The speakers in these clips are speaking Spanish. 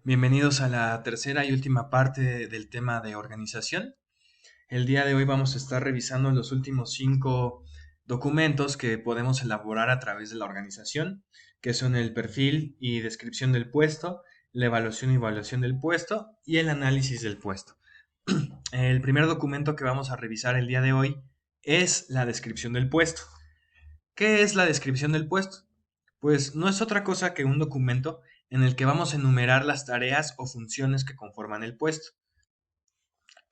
Bienvenidos a la tercera y última parte del tema de organización. El día de hoy vamos a estar revisando los últimos 5 documentos que podemos elaborar a través de la organización, que son el perfil y descripción del puesto, la evaluación y evaluación del puesto y el análisis del puesto. El primer documento que vamos a revisar el día de hoy es la descripción del puesto. ¿Qué es la descripción del puesto? Pues no es otra cosa que un documento en el que vamos a enumerar las tareas o funciones que conforman el puesto.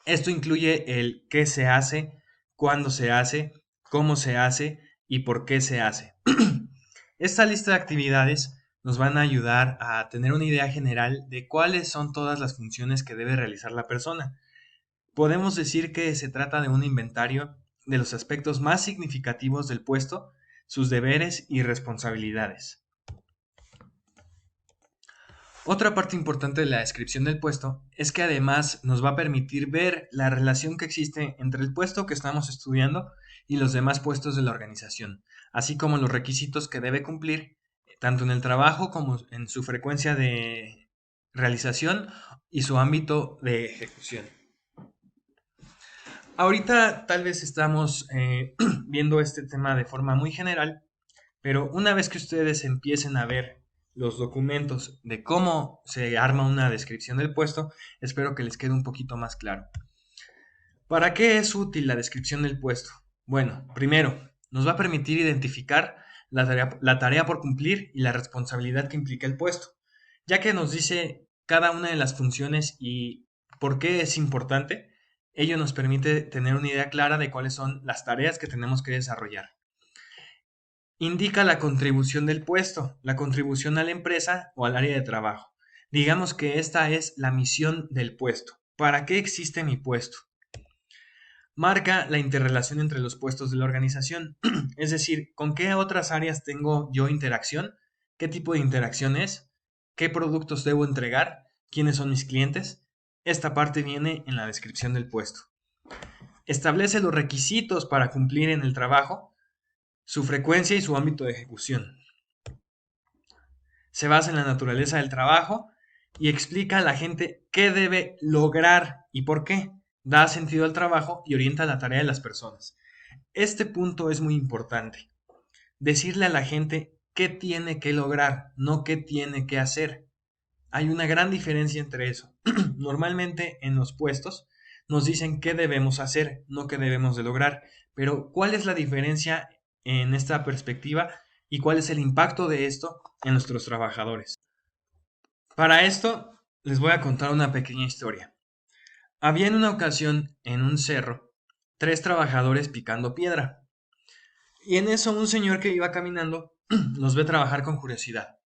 Esto incluye el qué se hace, cuándo se hace, cómo se hace y por qué se hace. Esta lista de actividades nos van a ayudar a tener una idea general de cuáles son todas las funciones que debe realizar la persona. Podemos decir que se trata de un inventario de los aspectos más significativos del puesto, sus deberes y responsabilidades. Otra parte importante de la descripción del puesto es que además nos va a permitir ver la relación que existe entre el puesto que estamos estudiando y los demás puestos de la organización, así como los requisitos que debe cumplir tanto en el trabajo como en su frecuencia de realización y su ámbito de ejecución. Ahorita tal vez estamos viendo este tema de forma muy general, pero una vez que ustedes empiecen a ver los documentos de cómo se arma una descripción del puesto, espero que les quede un poquito más claro. ¿Para qué es útil la descripción del puesto? Bueno, primero, nos va a permitir identificar la tarea por cumplir y la responsabilidad que implica el puesto, ya que nos dice cada una de las funciones y por qué es importante. Ello nos permite tener una idea clara de cuáles son las tareas que tenemos que desarrollar. Indica la contribución del puesto, la contribución a la empresa o al área de trabajo. Digamos que esta es la misión del puesto. ¿Para qué existe mi puesto? Marca la interrelación entre los puestos de la organización, es decir, con qué otras áreas tengo yo interacción, qué tipo de interacción es, qué productos debo entregar, quiénes son mis clientes. Esta parte viene en la descripción del puesto. Establece los requisitos para cumplir en el trabajo, su frecuencia y su ámbito de ejecución. Se basa en la naturaleza del trabajo y explica a la gente qué debe lograr y por qué. Da sentido al trabajo y orienta la tarea de las personas. Este punto es muy importante. Decirle a la gente qué tiene que lograr, no qué tiene que hacer. Hay una gran diferencia entre eso. Normalmente en los puestos nos dicen qué debemos hacer, no qué debemos de lograr. Pero ¿cuál es la diferencia en esta perspectiva y cuál es el impacto de esto en nuestros trabajadores? Para esto les voy a contar una pequeña historia. Había en una ocasión en un cerro 3 trabajadores picando piedra. Y en eso un señor que iba caminando los ve trabajar con curiosidad.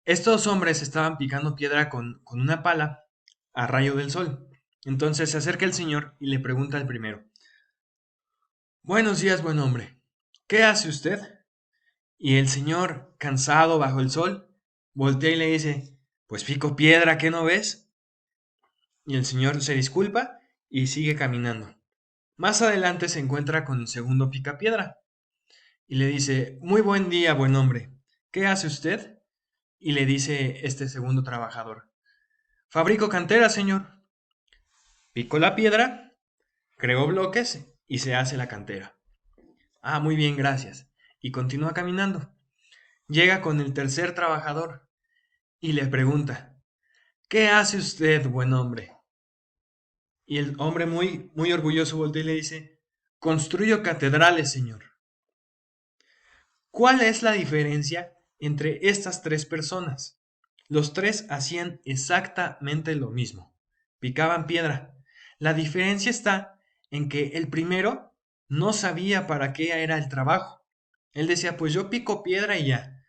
Estos hombres estaban picando piedra con una pala a rayo del sol. Entonces se acerca el señor y le pregunta al primero: Buenos días, buen hombre. ¿Qué hace usted? Y el señor, cansado bajo el sol, voltea y le dice: Pues pico piedra, ¿qué no ves? Y el señor se disculpa y sigue caminando. Más adelante se encuentra con el segundo picapiedra y le dice: Muy buen día, buen hombre. ¿Qué hace usted? Y le dice este segundo trabajador: Fabrico cantera, señor. Pico la piedra, creo bloques y se hace la cantera. Ah, muy bien, gracias. Y continúa caminando. Llega con el tercer trabajador y le pregunta: ¿Qué hace usted, buen hombre? Y el hombre muy orgulloso voltea y le dice: Construyo catedrales, señor. ¿Cuál es la diferencia entre estas 3 personas? Los 3 hacían exactamente lo mismo. Picaban piedra. La diferencia está en que el primero no sabía para qué era el trabajo. Él decía: pues yo pico piedra y ya.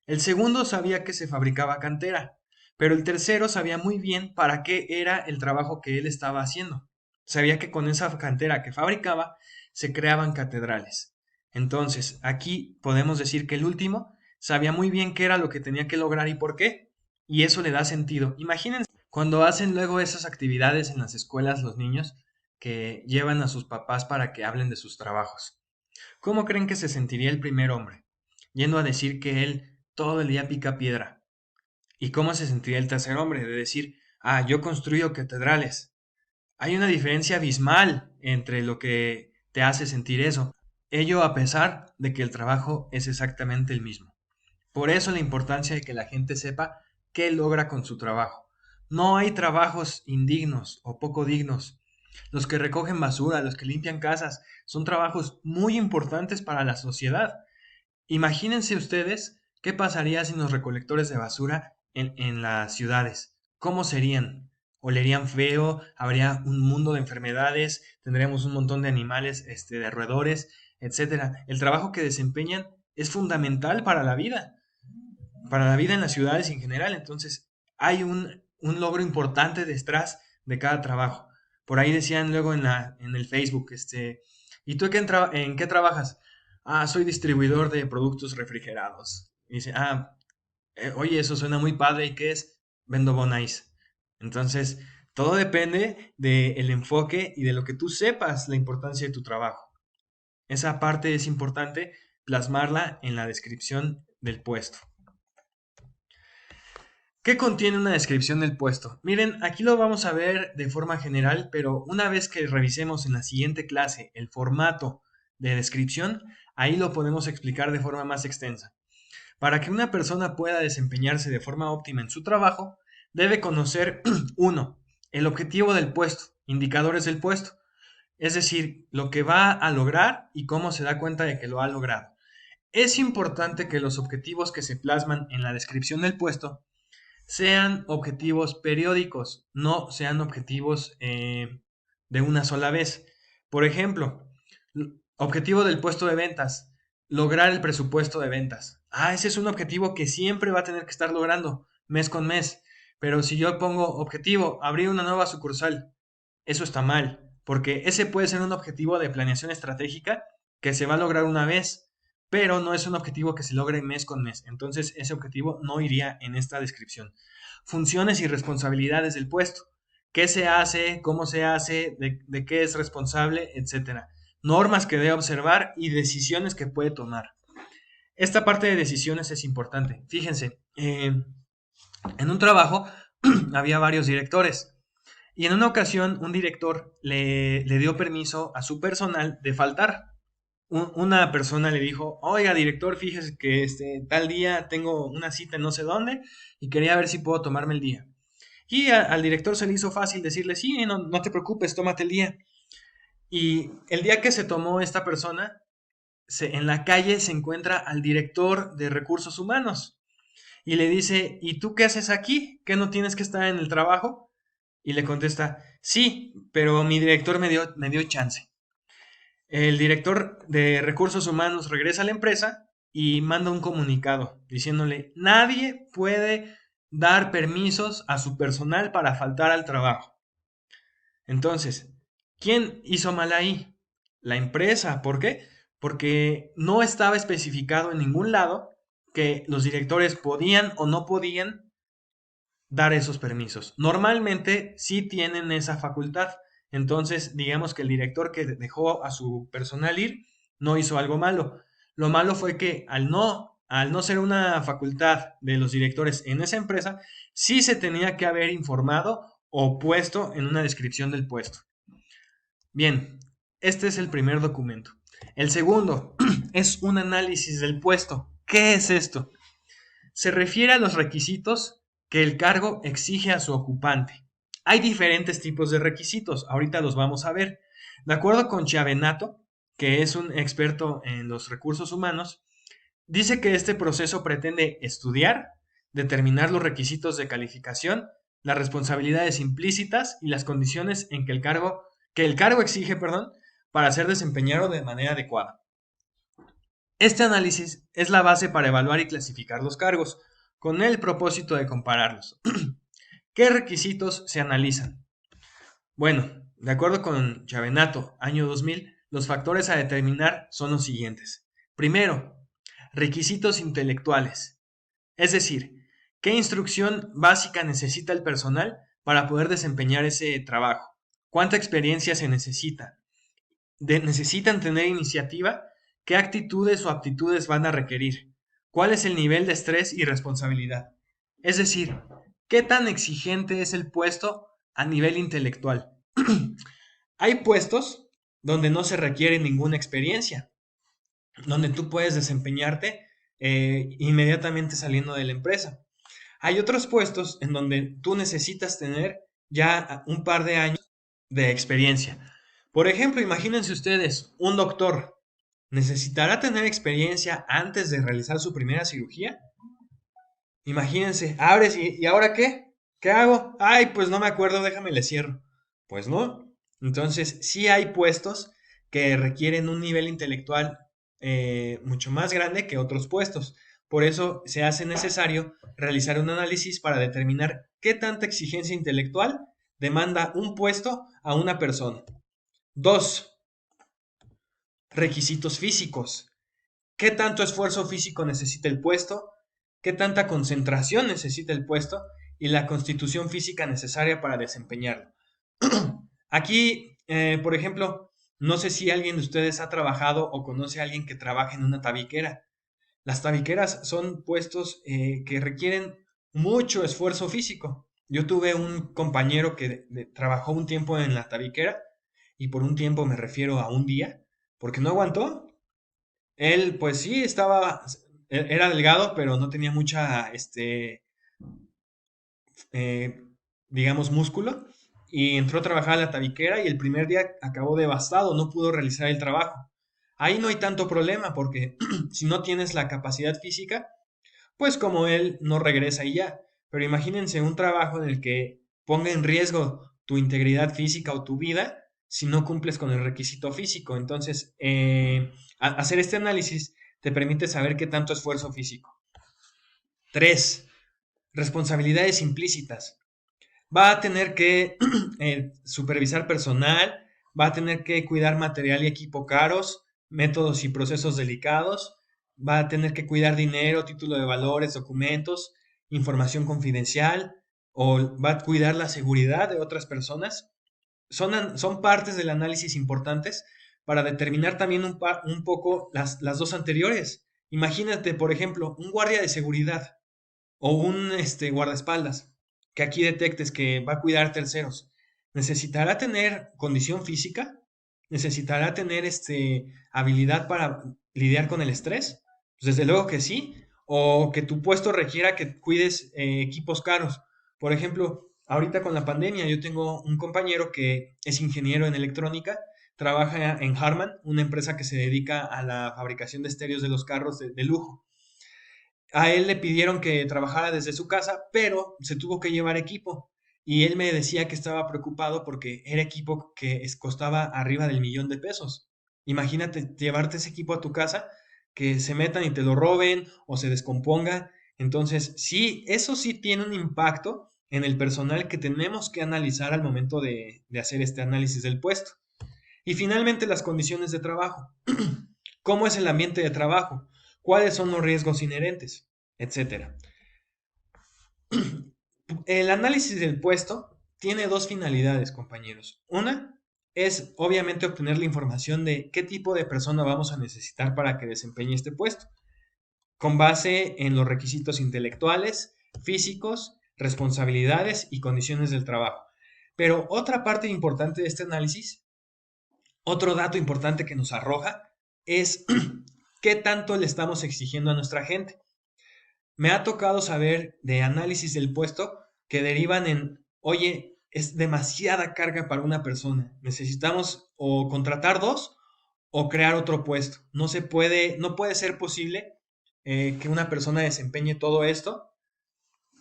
El segundo sabía que se fabricaba cantera, pero el tercero sabía muy bien para qué era el trabajo que él estaba haciendo. Sabía que con esa cantera que fabricaba se creaban catedrales. Entonces, aquí podemos decir que el último sabía muy bien qué era lo que tenía que lograr y por qué, y eso le da sentido. Imagínense cuando hacen luego esas actividades en las escuelas los niños que llevan a sus papás para que hablen de sus trabajos. ¿Cómo creen que se sentiría el primer hombre? Yendo a decir que él todo el día pica piedra. ¿Y cómo se sentiría el tercer hombre de decir, ah, yo construyo catedrales? Hay una diferencia abismal entre lo que te hace sentir eso. Ello a pesar de que el trabajo es exactamente el mismo. Por eso la importancia de que la gente sepa qué logra con su trabajo. No hay trabajos indignos o poco dignos. Los que recogen basura, los que limpian casas, son trabajos muy importantes para la sociedad. Imagínense ustedes qué pasaría sin los recolectores de basura en las ciudades. ¿Cómo serían? Olerían feo, habría un mundo de enfermedades, tendríamos un montón de animales, de roedores, etcétera. El trabajo que desempeñan es fundamental para la vida en las ciudades en general. Entonces, hay un logro importante detrás de cada trabajo. Por ahí decían luego en el Facebook, ¿y tú en qué trabajas? Ah, soy distribuidor de productos refrigerados. Y dice, oye, eso suena muy padre, ¿y qué es? Vendo Bonais. Entonces, todo depende del enfoque y de lo que tú sepas la importancia de tu trabajo. Esa parte es importante plasmarla en la descripción del puesto. ¿Qué contiene una descripción del puesto? Miren, aquí lo vamos a ver de forma general, pero una vez que revisemos en la siguiente clase el formato de descripción, ahí lo podemos explicar de forma más extensa. Para que una persona pueda desempeñarse de forma óptima en su trabajo, debe conocer, uno, el objetivo del puesto, indicadores del puesto, es decir, lo que va a lograr y cómo se da cuenta de que lo ha logrado. Es importante que los objetivos que se plasman en la descripción del puesto sean objetivos periódicos, no sean objetivos de una sola vez. Por ejemplo, objetivo del puesto de ventas, lograr el presupuesto de ventas. Ese es un objetivo que siempre va a tener que estar logrando mes con mes. Pero si yo pongo objetivo, abrir una nueva sucursal, eso está mal, porque ese puede ser un objetivo de planeación estratégica que se va a lograr una vez, pero no es un objetivo que se logre mes con mes. Entonces, ese objetivo no iría en esta descripción. Funciones y responsabilidades del puesto. ¿Qué se hace? ¿Cómo se hace? ¿De qué es responsable? Etcétera. Normas que debe observar y decisiones que puede tomar. Esta parte de decisiones es importante. Fíjense, en un trabajo había varios directores. Y en una ocasión un director le dio permiso a su personal de faltar. Una persona le dijo, oiga director, fíjese que tal día tengo una cita en no sé dónde y quería ver si puedo tomarme el día. Y al director se le hizo fácil decirle, sí, no te preocupes, tómate el día. Y el día que se tomó esta persona, en la calle se encuentra al director de recursos humanos y le dice, ¿y tú qué haces aquí? ¿Qué no tienes que estar en el trabajo? Y le contesta, sí, pero mi director me dio chance. El director de recursos humanos regresa a la empresa y manda un comunicado diciéndole, nadie puede dar permisos a su personal para faltar al trabajo. Entonces, ¿quién hizo mal ahí? La empresa. ¿Por qué? Porque no estaba especificado en ningún lado que los directores podían o no podían dar esos permisos. Normalmente sí tienen esa facultad. Entonces, digamos que el director que dejó a su personal ir no hizo algo malo. Lo malo fue que al no ser una facultad de los directores en esa empresa, sí se tenía que haber informado o puesto en una descripción del puesto. Bien, este es el primer documento. El segundo es un análisis del puesto. ¿Qué es esto? Se refiere a los requisitos que el cargo exige a su ocupante. Hay diferentes tipos de requisitos, ahorita los vamos a ver. De acuerdo con Chiavenato, que es un experto en los recursos humanos, dice que este proceso pretende estudiar, determinar los requisitos de calificación, las responsabilidades implícitas y las condiciones en que el cargo exige, para ser desempeñado de manera adecuada. Este análisis es la base para evaluar y clasificar los cargos, con el propósito de compararlos. ¿Qué requisitos se analizan? Bueno, de acuerdo con Chiavenato, año 2000, los factores a determinar son los siguientes. Primero, requisitos intelectuales, es decir, ¿qué instrucción básica necesita el personal para poder desempeñar ese trabajo? ¿Cuánta experiencia se necesita? ¿Necesitan tener iniciativa? ¿Qué actitudes o aptitudes van a requerir? ¿Cuál es el nivel de estrés y responsabilidad? Es decir, ¿qué tan exigente es el puesto a nivel intelectual? Hay puestos donde no se requiere ninguna experiencia, donde tú puedes desempeñarte inmediatamente saliendo de la empresa. Hay otros puestos en donde tú necesitas tener ya un par de años de experiencia. Por ejemplo, imagínense ustedes, un doctor necesitará tener experiencia antes de realizar su primera cirugía. Imagínense, abres y ¿ahora qué? ¿Qué hago? Ay, pues no me acuerdo, déjame le cierro. Pues no. Entonces, sí hay puestos que requieren un nivel intelectual mucho más grande que otros puestos. Por eso se hace necesario realizar un análisis para determinar qué tanta exigencia intelectual demanda un puesto a una persona. Dos, requisitos físicos. ¿Qué tanto esfuerzo físico necesita el puesto? ¿Qué tanta concentración necesita el puesto? Y la constitución física necesaria para desempeñarlo. Aquí, por ejemplo, no sé si alguien de ustedes ha trabajado o conoce a alguien que trabaja en una tabiquera. Las tabiqueras son puestos que requieren mucho esfuerzo físico. Yo tuve un compañero que trabajó un tiempo en la tabiquera y por un tiempo me refiero a un día, porque no aguantó. Él, pues sí, era delgado, pero no tenía mucha, eh, digamos, músculo. Y entró a trabajar a la tabiquera y el primer día acabó devastado, no pudo realizar el trabajo. Ahí no hay tanto problema porque si no tienes la capacidad física, pues como él no regresa y ya. Pero imagínense un trabajo en el que ponga en riesgo tu integridad física o tu vida si no cumples con el requisito físico. Entonces, hacer este análisis te permite saber qué tanto esfuerzo físico. 3. Responsabilidades implícitas. Va a tener que supervisar personal, va a tener que cuidar material y equipo caros, métodos y procesos delicados, va a tener que cuidar dinero, título de valores, documentos, información confidencial, o va a cuidar la seguridad de otras personas. Son partes del análisis importantes para determinar también un poco las dos anteriores. Imagínate, por ejemplo, un guardia de seguridad o un guardaespaldas que aquí detectes que va a cuidar terceros, necesitará tener condición física, necesitará tener habilidad para lidiar con el estrés. Pues desde luego que sí, o que tu puesto requiera que cuides equipos caros. Por ejemplo, ahorita con la pandemia, yo tengo un compañero que es ingeniero en electrónica, trabaja en Harman, una empresa que se dedica a la fabricación de estéreos de los carros de lujo. A él le pidieron que trabajara desde su casa, pero se tuvo que llevar equipo. Y él me decía que estaba preocupado porque era equipo que costaba arriba del $1,000,000. Imagínate llevarte ese equipo a tu casa, que se metan y te lo roben o se descomponga. Entonces, sí, eso sí tiene un impacto en el personal que tenemos que analizar al momento de hacer este análisis del puesto. Y finalmente, las condiciones de trabajo. ¿Cómo es el ambiente de trabajo? ¿Cuáles son los riesgos inherentes? Etcétera. El análisis del puesto tiene dos finalidades, compañeros. Una es obviamente obtener la información de qué tipo de persona vamos a necesitar para que desempeñe este puesto, con base en los requisitos intelectuales, físicos, responsabilidades y condiciones del trabajo. Pero otra parte importante de este análisis, otro dato importante que nos arroja, es qué tanto le estamos exigiendo a nuestra gente. Me ha tocado saber de análisis del puesto que derivan en, oye, es demasiada carga para una persona. Necesitamos o contratar dos o crear otro puesto. No puede ser posible que una persona desempeñe todo esto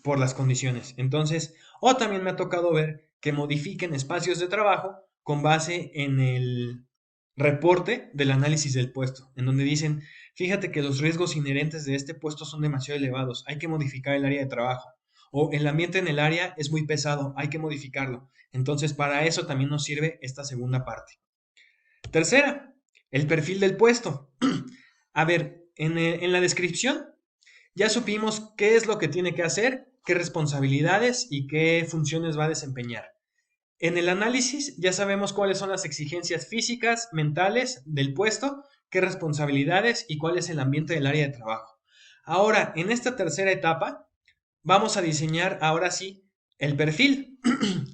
por las condiciones. Entonces, o también me ha tocado ver que modifiquen espacios de trabajo con base en el reporte del análisis del puesto, en donde dicen, fíjate que los riesgos inherentes de este puesto son demasiado elevados, hay que modificar el área de trabajo. O el ambiente en el área es muy pesado, hay que modificarlo. Entonces, para eso también nos sirve esta segunda parte. Tercera, el perfil del puesto. A ver, en la descripción ya supimos qué es lo que tiene que hacer, qué responsabilidades y qué funciones va a desempeñar. En el análisis ya sabemos cuáles son las exigencias físicas, mentales del puesto, qué responsabilidades y cuál es el ambiente del área de trabajo. Ahora, en esta tercera etapa, vamos a diseñar ahora sí el perfil,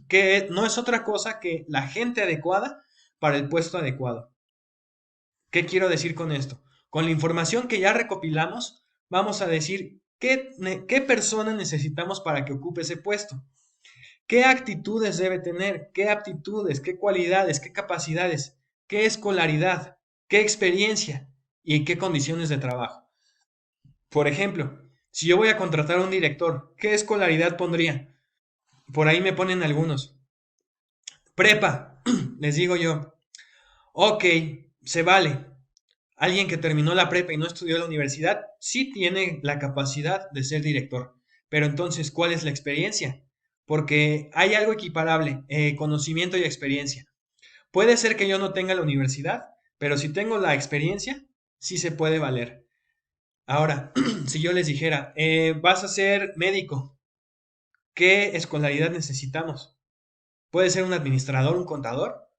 que no es otra cosa que la gente adecuada para el puesto adecuado. ¿Qué quiero decir con esto? Con la información que ya recopilamos, vamos a decir qué persona necesitamos para que ocupe ese puesto. ¿Qué actitudes debe tener? ¿Qué aptitudes? ¿Qué cualidades? ¿Qué capacidades? ¿Qué escolaridad? ¿Qué experiencia? ¿Y qué condiciones de trabajo? Por ejemplo, si yo voy a contratar a un director, ¿qué escolaridad pondría? Por ahí me ponen algunos. Prepa, les digo yo. Ok, se vale. Alguien que terminó la prepa y no estudió la universidad, sí tiene la capacidad de ser director. Pero entonces, ¿cuál es la experiencia? Porque hay algo equiparable, conocimiento y experiencia. Puede ser que yo no tenga la universidad, pero si tengo la experiencia, sí se puede valer. Ahora, si yo les dijera, vas a ser médico, ¿qué escolaridad necesitamos? ¿Puede ser un administrador, un contador,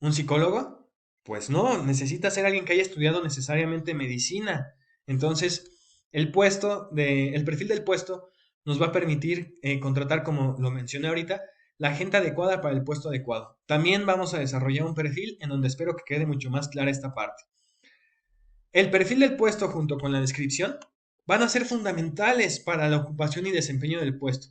un psicólogo? Pues no, necesita ser alguien que haya estudiado necesariamente medicina. Entonces, el perfil del puesto nos va a permitir contratar, como lo mencioné ahorita, la gente adecuada para el puesto adecuado. También vamos a desarrollar un perfil en donde espero que quede mucho más clara esta parte. El perfil del puesto junto con la descripción van a ser fundamentales para la ocupación y desempeño del puesto.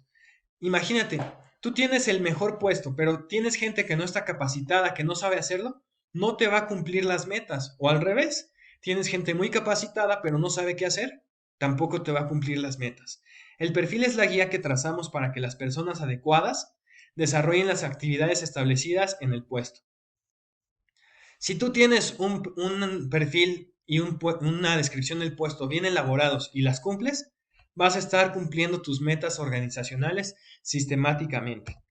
Imagínate, tú tienes el mejor puesto, pero tienes gente que no está capacitada, que no sabe hacerlo, no te va a cumplir las metas. O al revés, tienes gente muy capacitada, pero no sabe qué hacer, tampoco te va a cumplir las metas. El perfil es la guía que trazamos para que las personas adecuadas desarrollen las actividades establecidas en el puesto. Si tú tienes un perfil y una descripción del puesto bien elaborados y las cumples, vas a estar cumpliendo tus metas organizacionales sistemáticamente.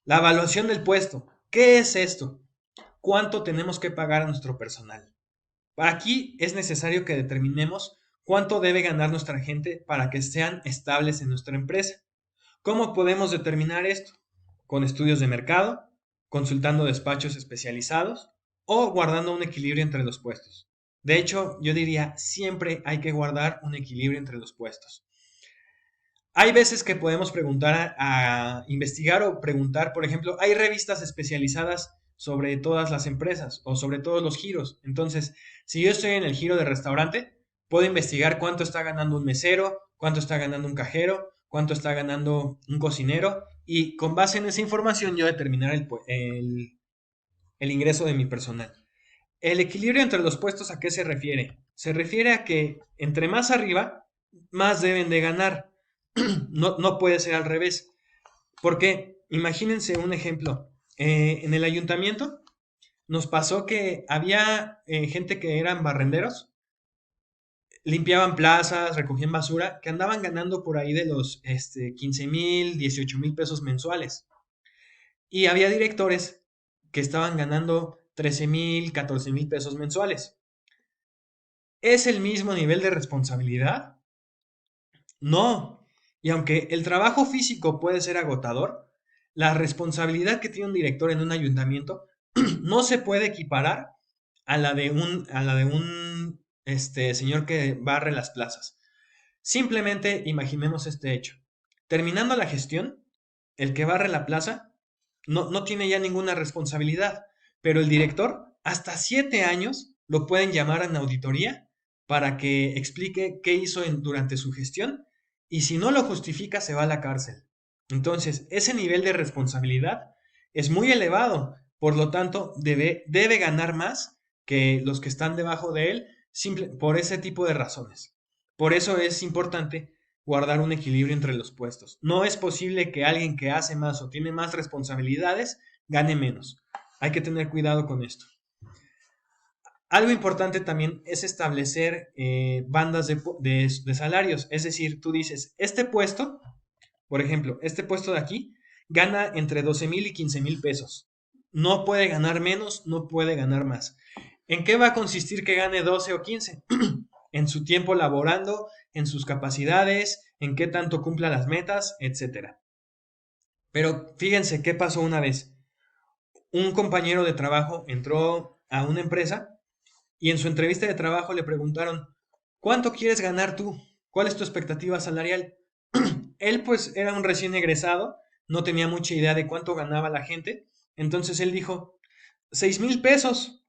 La evaluación del puesto. ¿Qué es esto? ¿Cuánto tenemos que pagar a nuestro personal? Aquí es necesario que determinemos cuánto debe ganar nuestra gente para que sean estables en nuestra empresa. ¿Cómo podemos determinar esto? Con estudios de mercado, consultando despachos especializados o guardando un equilibrio entre los puestos. De hecho, yo diría, siempre hay que guardar un equilibrio entre los puestos. Hay veces que podemos preguntar a investigar o preguntar, por ejemplo, hay revistas especializadas sobre todas las empresas o sobre todos los giros. Entonces, si yo estoy en el giro de restaurante, puedo investigar cuánto está ganando un mesero, cuánto está ganando un cajero, cuánto está ganando un cocinero y con base en esa información yo determinar el ingreso de mi personal. El equilibrio entre los puestos, ¿a qué se refiere? Se refiere a que entre más arriba, más deben de ganar. No, no puede ser al revés. Porque imagínense un ejemplo. En el ayuntamiento nos pasó que había gente que eran barrenderos, limpiaban plazas, recogían basura, que andaban ganando por ahí de los 15,000, 18,000 pesos mensuales. Y había directores que estaban ganando 13,000, 14,000 pesos mensuales. ¿Es el mismo nivel de responsabilidad? No. Y aunque el trabajo físico puede ser agotador, la responsabilidad que tiene un director en un ayuntamiento no se puede equiparar a la de un señor que barre las plazas. Simplemente imaginemos este hecho. Terminando la gestión, el que barre la plaza no tiene ya ninguna responsabilidad, pero el director, hasta 7 años, lo pueden llamar a una auditoría para que explique qué hizo durante su gestión y si no lo justifica se va a la cárcel. Entonces, ese nivel de responsabilidad es muy elevado, por lo tanto, debe ganar más que los que están debajo de él por ese tipo de razones. Por eso es importante guardar un equilibrio entre los puestos. No es posible que alguien que hace más o tiene más responsabilidades gane menos. Hay que tener cuidado con esto. Algo importante también es establecer bandas de salarios. Es decir, tú dices, este puesto, por ejemplo, este puesto de aquí gana entre 12,000 y 15,000 pesos. No puede ganar menos, no puede ganar más. ¿En qué va a consistir que gane 12 o 15? En su tiempo laborando, en sus capacidades, en qué tanto cumpla las metas, etcétera. Pero fíjense qué pasó una vez. Un compañero de trabajo entró a una empresa y en su entrevista de trabajo le preguntaron, ¿cuánto quieres ganar tú? ¿Cuál es tu expectativa salarial? él pues era un recién egresado, no tenía mucha idea de cuánto ganaba la gente, entonces él dijo, 6,000 pesos.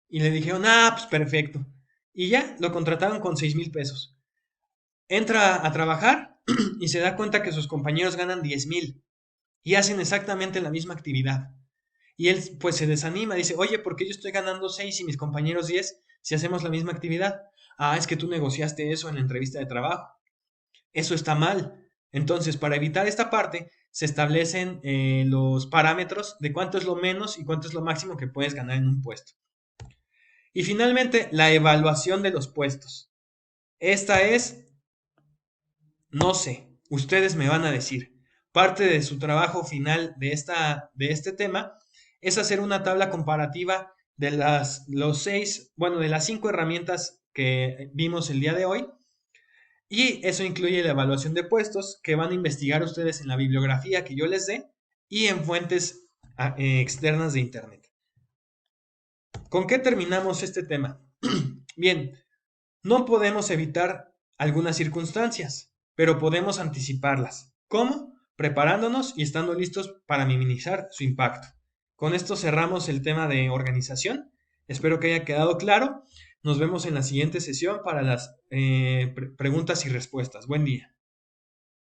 Y le dijeron, ah, pues perfecto. Y ya, lo contrataron con 6,000 pesos. Entra a trabajar y se da cuenta que sus compañeros ganan 10,000 y hacen exactamente la misma actividad. Y él pues se desanima, dice, oye, ¿por qué yo estoy ganando 6 y mis compañeros 10 si hacemos la misma actividad? Ah, es que tú negociaste eso en la entrevista de trabajo. Eso está mal. Entonces, para evitar esta parte, se establecen los parámetros de cuánto es lo menos y cuánto es lo máximo que puedes ganar en un puesto. Y finalmente, la evaluación de los puestos. Esta es, no sé, ustedes me van a decir. Parte de su trabajo final de este tema es hacer una tabla comparativa de de las 5 herramientas que vimos el día de hoy. Y eso incluye la evaluación de puestos que van a investigar ustedes en la bibliografía que yo les dé y en fuentes externas de Internet. ¿Con qué terminamos este tema? Bien, no podemos evitar algunas circunstancias, pero podemos anticiparlas. ¿Cómo? Preparándonos y estando listos para minimizar su impacto. Con esto cerramos el tema de organización. Espero que haya quedado claro. Nos vemos en la siguiente sesión para las preguntas y respuestas. Buen día.